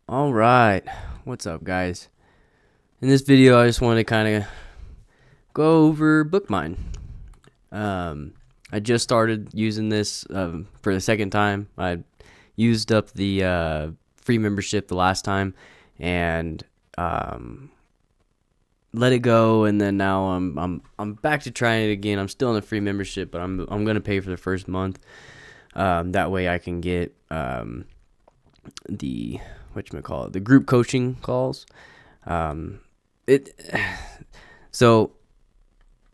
All right, what's up, guys? In this video, I just want to kind of go over Bookmine. I just started using this for the second time. I used up the free membership the last time and let it go, and then now I'm back to trying it again. I'm still in the free membership, but I'm gonna pay for the first month. That way, I can get the the group coaching calls. It so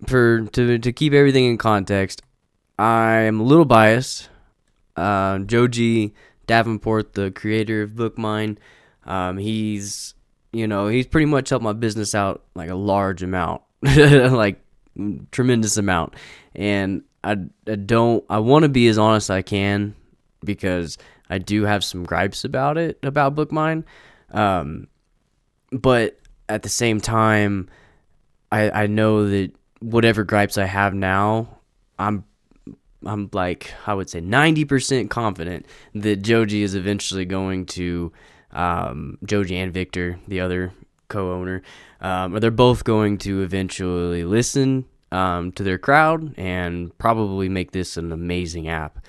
to keep everything in context, I am a little biased. Joji Davenport, the creator of Bookmine, he's pretty much helped my business out like a large amount, like tremendous amount, and I want to be as honest as I can because I do have some gripes about Bookmine, but at the same time, I know that whatever gripes I have now, I'm like, I would say 90% confident that Joji is eventually going to, Joji and Victor, the other co-owner, they're both going to eventually listen to their crowd and probably make this an amazing app.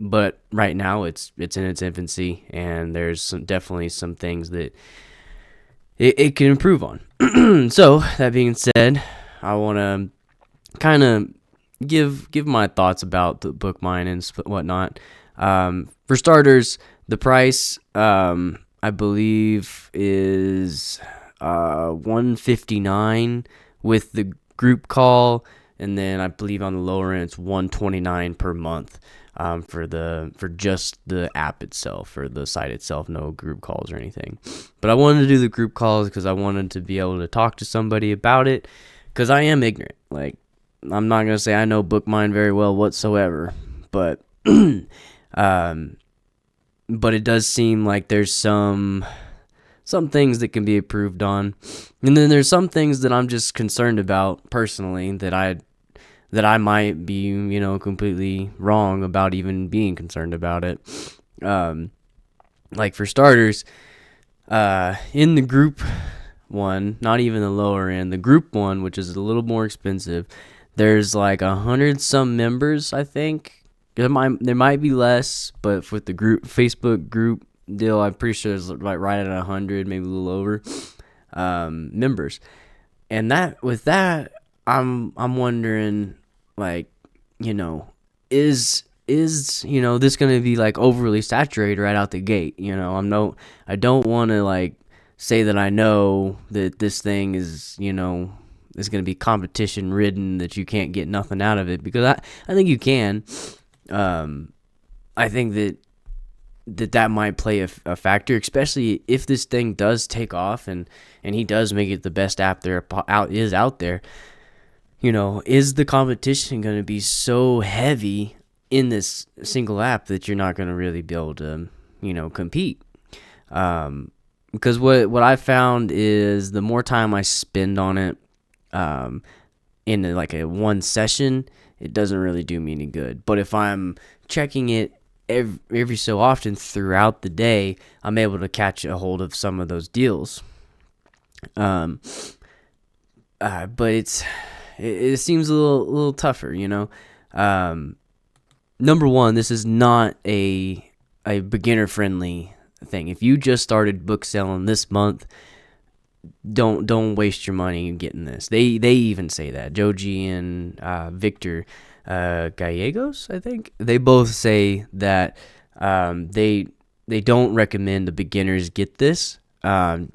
But right now it's in its infancy, and there's definitely some things that it can improve on. So that being said, I want to kind of give my thoughts about the Bookmine and whatnot. For starters, the price I believe is $159 with the group call, and then I believe on the lower end it's $129 per month. For just the app itself or the site itself, no group calls or anything. But I wanted to do the group calls because I wanted to be able to talk to somebody about it, because I am ignorant. Like, I'm not gonna say I know Bookmine very well whatsoever, but but it does seem like there's some things that can be improved on, and then there's some things that I'm just concerned about personally that I might be, completely wrong about even being concerned about it. Like for starters, in the group one, not even the lower end, the group one, which is a little more expensive, there's like 100 some members, I think. There might be less, but with the group Facebook group deal, I'm pretty sure it's like right at 100, maybe a little over, members. And with that, I'm wondering, like, is this gonna be like overly saturated right out the gate? I don't want to like say that I know that this thing is gonna be competition ridden, that you can't get nothing out of it, because I think you can. I think that might play a factor, especially if this thing does take off and he does make it the best app out there. Is the competition going to be so heavy in this single app that you're not going to really be able to, compete? Because what I found is the more time I spend on it, in like a one session, it doesn't really do me any good. But if I'm checking it every so often throughout the day, I'm able to catch a hold of some of those deals. But it seems a little tougher, Number one, this is not a beginner friendly thing. If you just started book selling this month, don't waste your money getting this. They even say that. Joji and Victor Gallegos, I think, they both say that they don't recommend the beginners get this,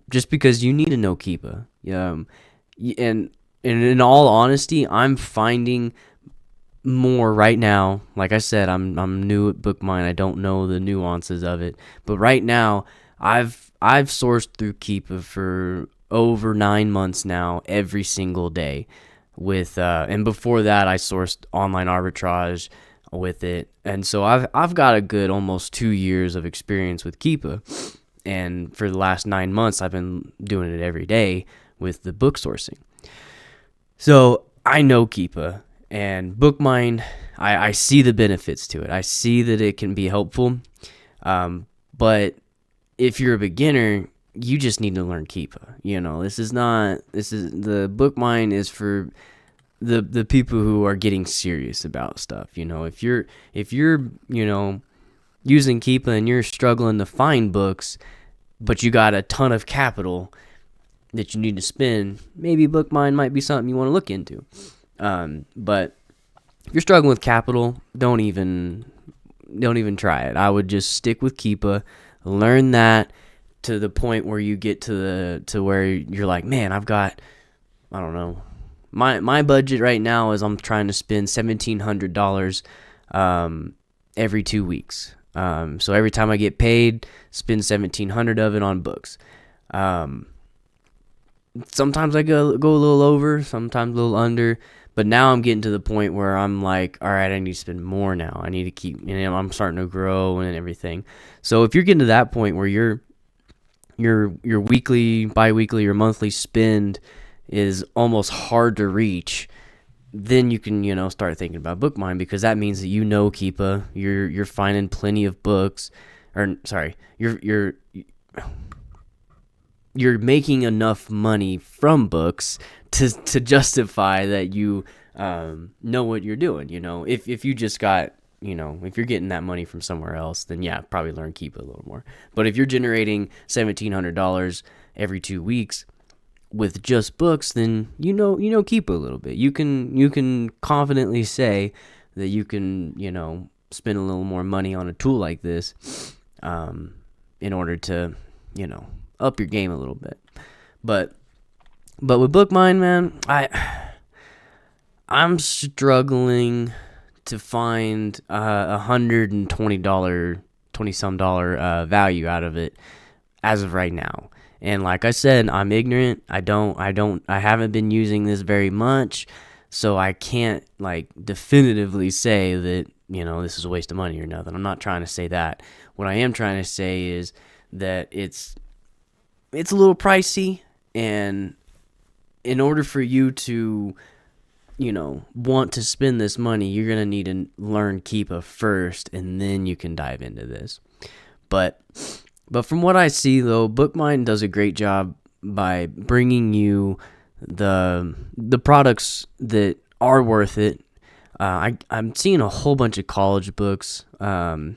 just because you need to know Keepa. And in all honesty, I'm finding more right now. Like I said, I'm new at Bookmine. I don't know the nuances of it, but right now I've sourced through Keepa for over 9 months now, every single day. And before that, I sourced online arbitrage with it, and so I've got a good almost 2 years of experience with Keepa, and for the last 9 months, I've been doing it every day with the book sourcing. So I know Keepa and Bookmine. I see the benefits to it. I see that it can be helpful, but if you're a beginner, you just need to learn Keepa. The Bookmine is for the people who are getting serious about stuff. If you're using Keepa and you're struggling to find books, but you got a ton of capital that you need to spend, maybe Bookmine might be something you want to look into. But if you're struggling with capital, don't even try it. I would just stick with Keepa, learn that to the point where you get to where you're like, man, I've got, I don't know, my budget right now is I'm trying to spend $1,700 every 2 weeks. So every time I get paid, spend $1,700 of it on books. Sometimes I go a little over, sometimes a little under, but now I'm getting to the point where I'm like, all right, I need to spend more now. I need to keep, I'm starting to grow and everything. So if you're getting to that point where your weekly, bi-weekly, or monthly spend is almost hard to reach, then you can, start thinking about Bookmine, because that means that Keepa, you're finding plenty of books, or sorry, you're making enough money from books to justify that you know what you're doing. If you just got, if you're getting that money from somewhere else, then yeah, probably learn Keepa a little more. But if you're generating $1,700 every 2 weeks with just books, then Keepa a little bit. You can confidently say that you can spend a little more money on a tool like this in order to up your game a little bit. But with Bookmine, man, I'm struggling to find $120 20-some dollar value out of it as of right now. And like I said, I'm ignorant. I haven't been using this very much, so I can't definitively say that this is a waste of money or nothing. I'm not trying to say that. What I am trying to say is that it's a little pricey, and in order for you to want to spend this money, you're gonna need to learn Keepa first, and then you can dive into this. But from what I see, though, Bookmine does a great job by bringing you the products that are worth it. I'm seeing a whole bunch of college books and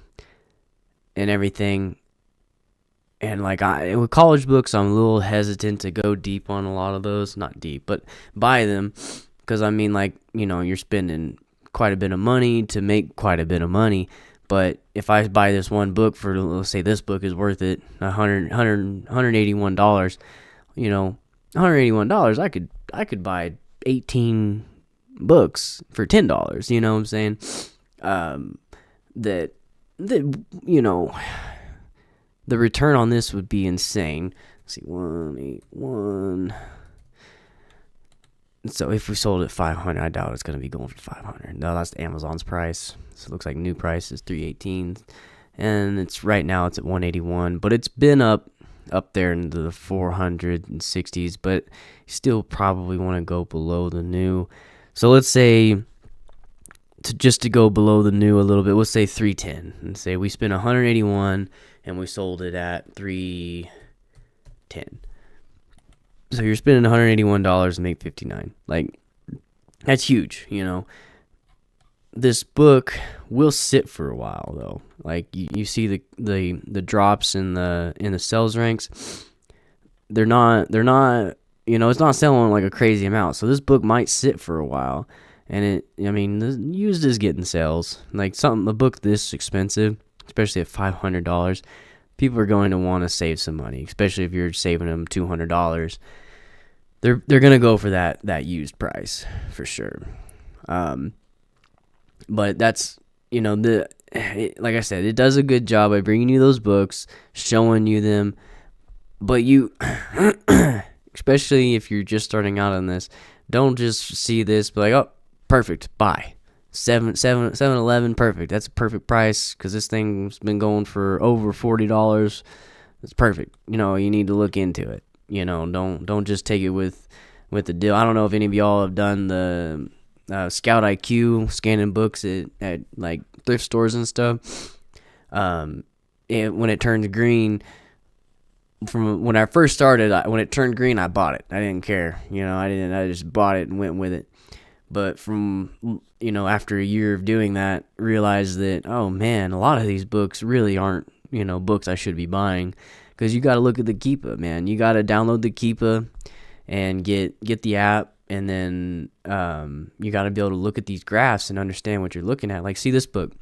everything. And with college books, I'm a little hesitant to go deep on a lot of those. Not deep, but buy them. Because, you're spending quite a bit of money to make quite a bit of money. But if I buy this one book for, let's say this book is worth it, $181, $181, I could buy 18 books for $10. You know what I'm saying? The return on this would be insane. Let's see, 181. So if we sold it $500, I doubt it's gonna be going for $500. No, that's Amazon's price. So it looks like new price is $318, and right now it's at $181. But it's been up there into the 460s. But you still probably want to go below the new. So let's say to go below the new a little bit. Let's say 310, and say we spent $181 and we sold it at $310. So you're spending $181 and make $59. That's huge, This book will sit for a while, though. You see the drops in the sales ranks. They're not it's not selling like a crazy amount. So this book might sit for a while, and the used is getting sales. A book this expensive, especially at $500. People are going to want to save some money, especially if you're saving them $200. They're gonna go for that used price for sure. But that's like I said, it does a good job by bringing you those books, showing you them. But you, especially if you're just starting out on this, don't just see this, be like, oh, perfect, buy. 7-Eleven, perfect. That's a perfect price because this thing's been going for over $40. It's perfect. You need to look into it. Don't just take it with the deal. I don't know if any of y'all have done the Scout IQ scanning books at thrift stores and stuff. And when it turns green, from when I first started, when it turned green, I bought it. I didn't care, I just bought it and went with it. But from after a year of doing that, realized that, oh man, a lot of these books really aren't books I should be buying, because you got to look at the Keepa, man. You got to download the Keepa and get the app, and then you got to be able to look at these graphs and understand what you're looking at. Like, see, this book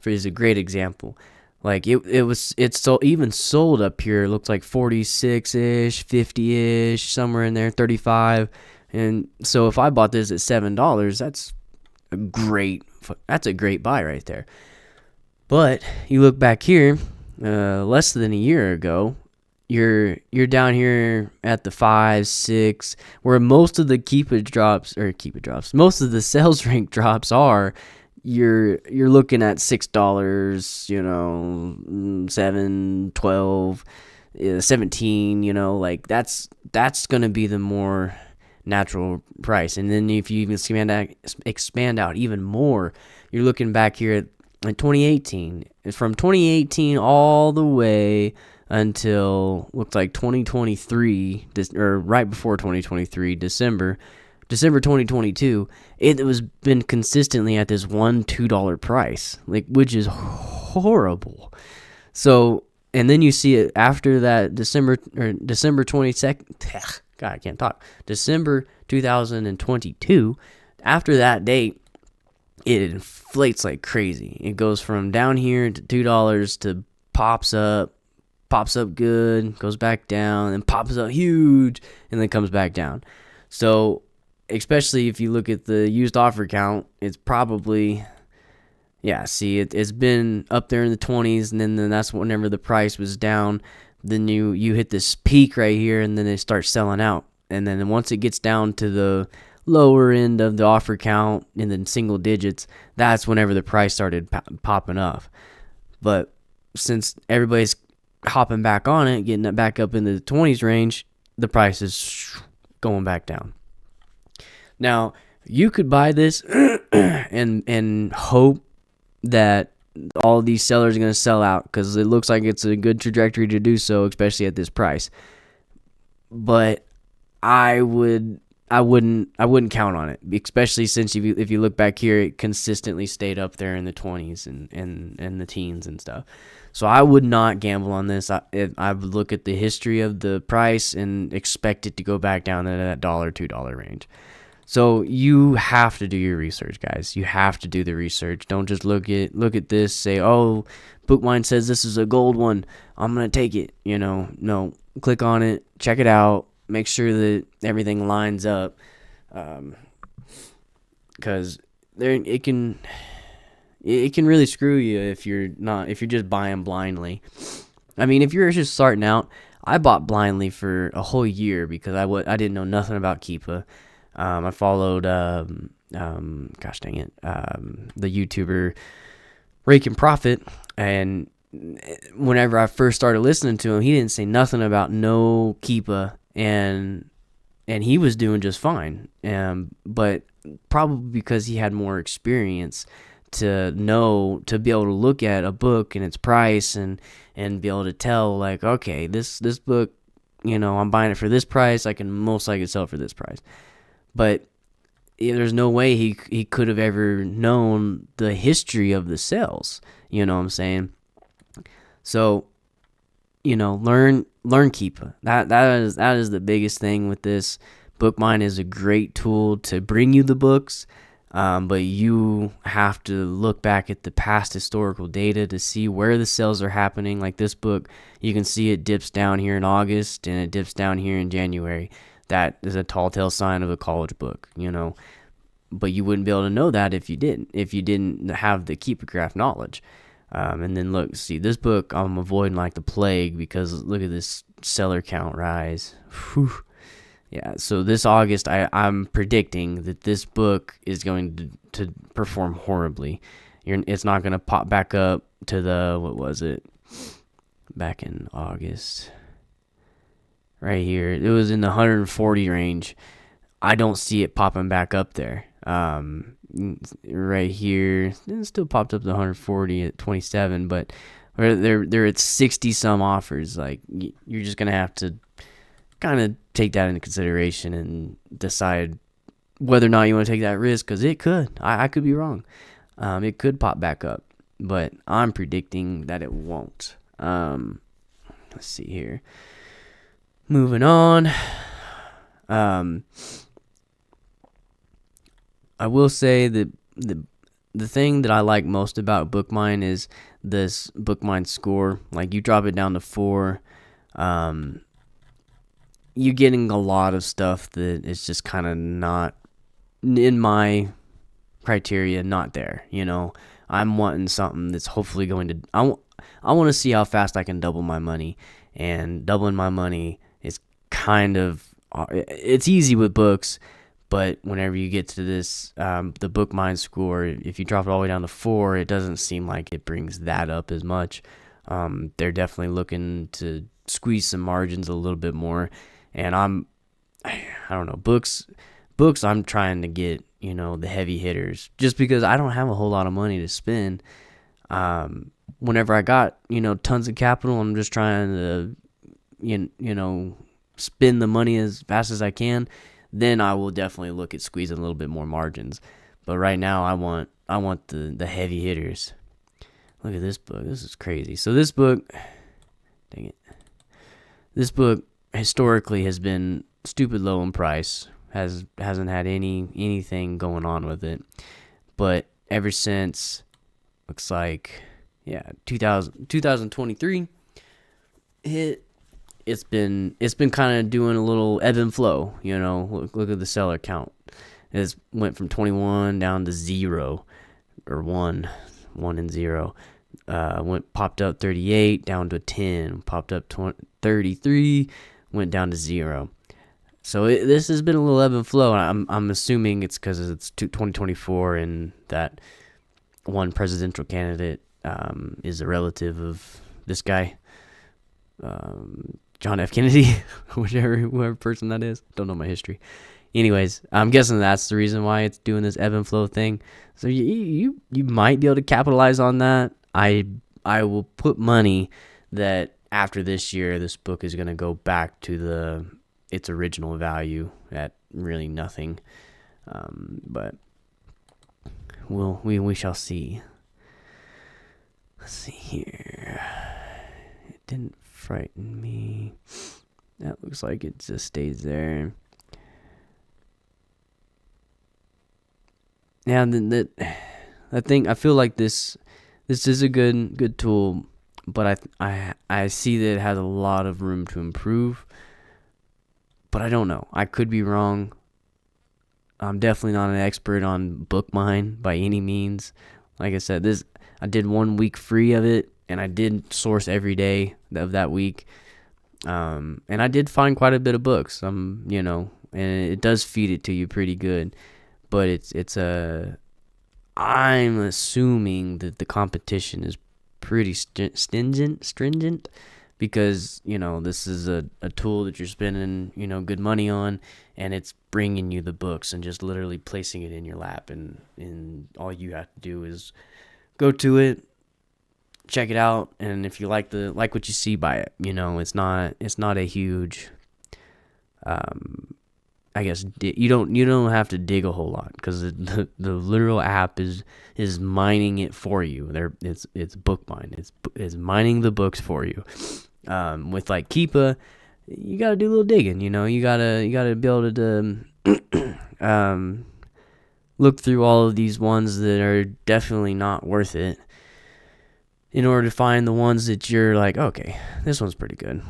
is a great example. Like, it's so even sold up here. It looks like 46-ish, 50-ish, somewhere in there, 35. And so if I bought this at $7, that's a great buy right there. But you look back here, less than a year ago, you're down here at the 5, 6, where most of the most of the sales rank drops are. You're looking at $6, 7, 12, 17. Like that's gonna be the more natural price. And then if you even expand out even more, you're looking back here at 2018. From 2018 all the way until looks like 2023, or right before 2023, December 2022, it was been consistently at this $1-2 price, like, which is horrible. So, and then you see it after that December 22nd. God, I can't talk. December 2022. After that date, it inflates like crazy. It goes from down here to $2 to pops up good, goes back down, and pops up huge, and then comes back down. So, especially if you look at the used offer count, it's probably, it's been up there in the 20s, and then that's whenever the price was down. Then you hit this peak right here, and then they start selling out. And then once it gets down to the lower end of the offer count in the single digits, that's whenever the price started popping up. But since everybody's hopping back on it, getting it back up in the 20s range, the price is going back down. Now, you could buy this and hope that all these sellers are going to sell out, because it looks like it's a good trajectory to do so, especially at this price. But I wouldn't count on it, especially since if you look back here, it consistently stayed up there in the 20s and the teens and stuff. So I would not gamble on this. I would look at the history of the price and expect it to go back down to that $2 range. So you have to do your research, guys. You have to do the research. Don't just look at this, say, oh, Bookmine says this is a gold one, I'm going to take it. No, click on it, check it out, make sure that everything lines up. Because it can really screw you if you're just buying blindly. I mean, if you're just starting out, I bought blindly for a whole year because I didn't know nothing about Keepa. I followed, the YouTuber Rake and Profit, and whenever I first started listening to him, he didn't say nothing about no Keepa, and he was doing just fine. But probably because he had more experience to be able to look at a book and its price and be able to tell, like, okay, this book, I'm buying it for this price, I can most likely sell it for this price. But there's no way he could have ever known the history of the sales. You know what I'm saying? So, learn Keepa. That is the biggest thing with this. Bookmine is a great tool to bring you the books, but you have to look back at the past historical data to see where the sales are happening. Like this book, you can see it dips down here in August and it dips down here in January. That is a tall tale sign of a college book, but you wouldn't be able to know that if you didn't have the Keepa graph knowledge. And then look, see this book, I'm avoiding like the plague, because look at this seller count rise. Whew. Yeah, so this August, I'm predicting that this book is going to perform horribly. It's not going to pop back up to the, what was it, back in August. Right here, it was in the 140 range. I don't see it popping back up there. Right here, it still popped up to 140 at 27, but or they're at 60 some offers. Like you're just gonna have to kind of take that into consideration and decide whether or not you want to take that risk, because it could. I could be wrong. It could pop back up, but I'm predicting that it won't. Let's see here. Moving on. I will say that the thing that I like most about Bookmine is this Bookmine score. Like, you drop it down to 4, you're getting a lot of stuff that is just kind of not in my criteria, not there. I'm wanting something that's hopefully going to. I want to see how fast I can double my money, and doubling my money is kind of, it's easy with books. But whenever you get to this, the Bookmine score, if you drop it all the way down to 4, it doesn't seem like it brings that up as much. They're definitely looking to squeeze some margins a little bit more. And I don't know, books, I'm trying to get, the heavy hitters, just because I don't have a whole lot of money to spend. Whenever I got, tons of capital, I'm just trying to, spend the money as fast as I can. Then I will definitely look at squeezing a little bit more margins. But right now, I want the heavy hitters. Look at this book. This is crazy. So this book, dang it. This book historically has been stupid low in price. Hasn't had anything going on with it. But ever since, looks like, 2023 hit, it's been kind of doing a little ebb and flow. Look at the seller count. It went from 21 down to 0, or 1 and 0. Popped up 38, down to 10. Popped up 33, went down to 0. So this has been a little ebb and flow. I'm assuming it's because it's 2024 and that one presidential candidate is a relative of this guy. John F. Kennedy, whoever person that is. Don't know my history. Anyways, I'm guessing that's the reason why it's doing this ebb and flow thing. So you might be able to capitalize on that. I will put money that after this year, this book is going to go back to its original value at really nothing. But we shall see. Let's see here. It didn't frighten me. That looks like it just stays there. Yeah, I think I feel like this is a good tool, but I see that it has a lot of room to improve. But I don't know. I could be wrong. I'm definitely not an expert on Bookmine by any means. Like I said, I did 1 week free of it, and I did source every day of that week. And I did find quite a bit of books. And it does feed it to you pretty good. But I'm assuming that the competition is pretty stringent, because this is a tool that you're spending good money on, and it's bringing you the books and just literally placing it in your lap, and all you have to do is go to it, check it out, and if you like what you see, buy it. It's not a huge, I guess you don't have to dig a whole lot, because the literal app is mining it for you. It's Bookmine. It's mining the books for you. With like Keepa, you gotta do a little digging. You gotta be able to look through all of these ones that are definitely not worth it, in order to find the ones that you're like, okay, this one's pretty good.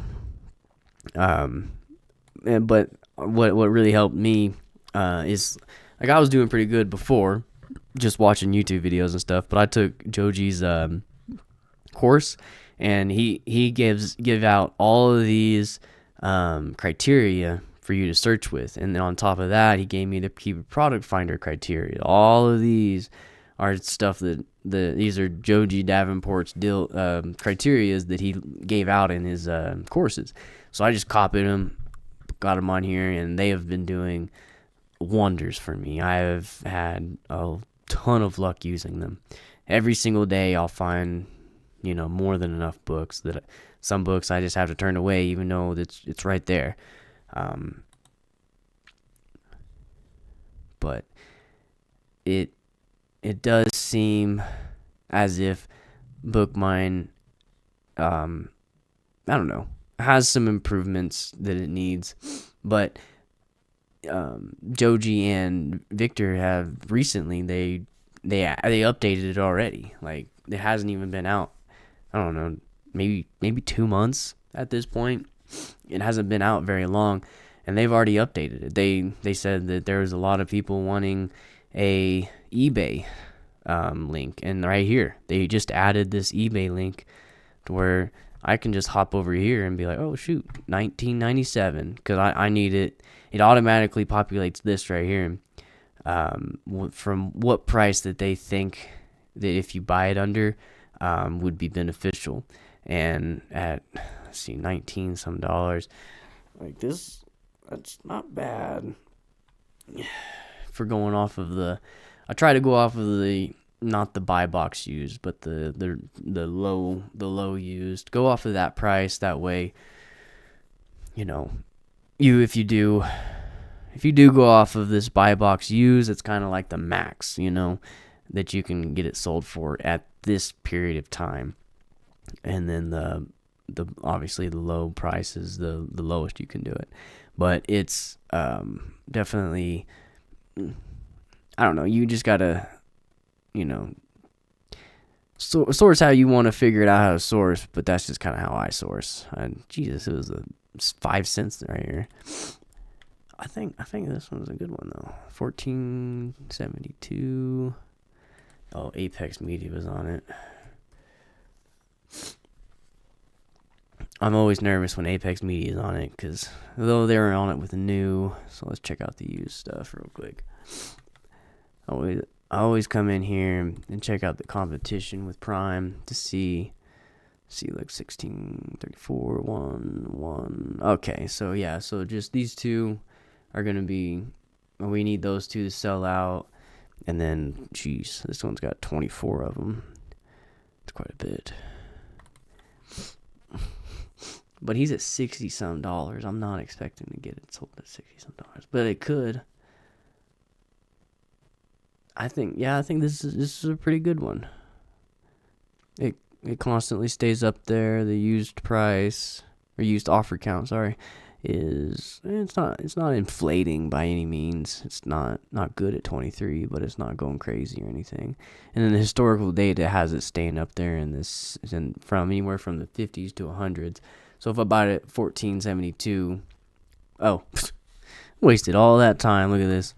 But what really helped me is, like, I was doing pretty good before, just watching YouTube videos and stuff. But I took Joji's course, and he give out all of these criteria for you to search with, and then on top of that, he gave me the Keepa product finder criteria. All of these are stuff these are Joji Davenport's criterias that he gave out in his courses. So I just copied them, got them on here, and they have been doing wonders for me. I have had a ton of luck using them. Every single day I'll find more than enough books that some books I just have to turn away, even though it's right there. Um, but it it does seem as if Bookmine, um, I don't know, has some improvements that it needs, but Joji and Victor have recently they updated it already. Like it hasn't even been out. I don't know, maybe 2 months at this point. It hasn't been out very long, and they've already updated it. They said that there's a lot of people wanting a eBay link, and right here they just added this eBay link to where I can just hop over here and be like, oh shoot, 1997, because I need it. It automatically populates this right here, from what price that they think that if you buy it under, would be beneficial. And at, let's see, 19 some dollars, like this, that's not bad. For going off of I try to go off of the, not the buy box used, but the low used. Go off of that price. That way, if you do go off of this buy box used, it's kind of like the max, that you can get it sold for at this period of time. And then the obviously the low price is the lowest you can do it. But it's definitely, I don't know, you just gotta, source how you want to figure it out how to source, but that's just kind of how I source. And Jesus, it was 5 cents right here. I think this one's a good one though. 1472. Oh, Apex Media was on it. I'm always nervous when Apex Media is on it, because though they were on it with the new, so let's check out the used stuff real quick. I always come in here and check out the competition with Prime to see like 1634 1. Okay, so yeah, so just these two are gonna be, we need those two to sell out, and then geez, this one's got 24 of them. It's quite a bit. But he's at $60 some. I'm not expecting to get it sold at $60 some, but it could. I think this is a pretty good one. It constantly stays up there. The used price, or used offer count, it's not inflating by any means. It's not good at 23, but it's not going crazy or anything. And then the historical data has it staying up there in this, and from anywhere from the 50s to 100s. So if I buy it at 1472, oh, wasted all that time. Look at this.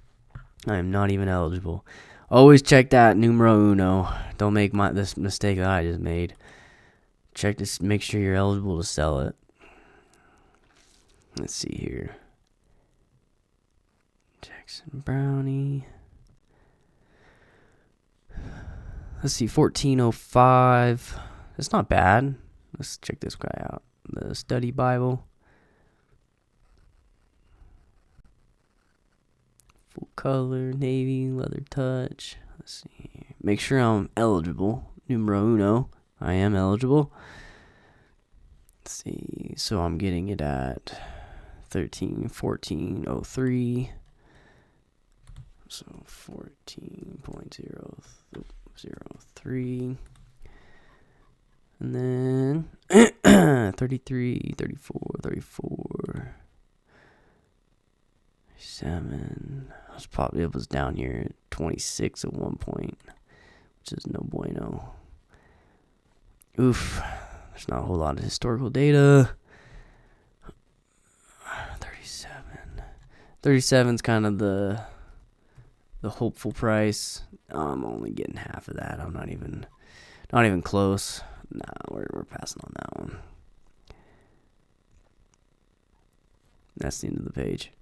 I am not even eligible. Always check that numero uno. Don't make this mistake that I just made. Check this. Make sure you're eligible to sell it. Let's see here. Jackson Brownie. Let's see, 1405. That's not bad. Let's check this guy out. The Study Bible. Full color, navy, leather touch. Let's see. Make sure I'm eligible. Numero uno. I am eligible. Let's see. So I'm getting it at 1403. So 14.003. And then 33, 34, 34, 7. It was down here at 26 at one point, which is no bueno. Oof. There's not a whole lot of historical data. 37. 37's kind of the hopeful price. I'm only getting half of that. I'm not even close. Nah, we're passing on that one. That's the end of the page.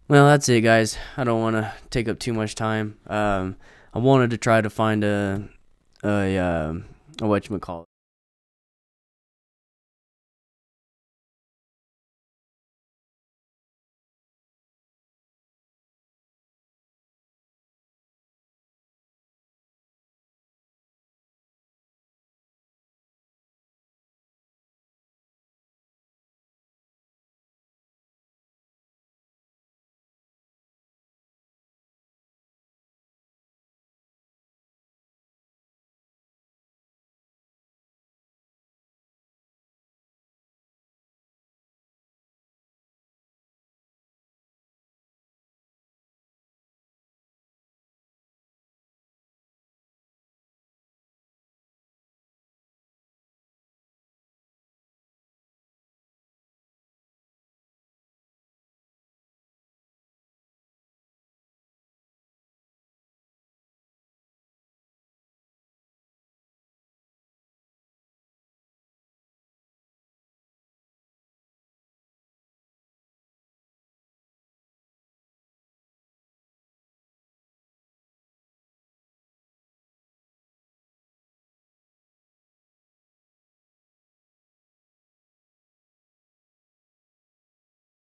Well, that's it, guys. I don't want to take up too much time. I wanted to try to find a whatchamacallit.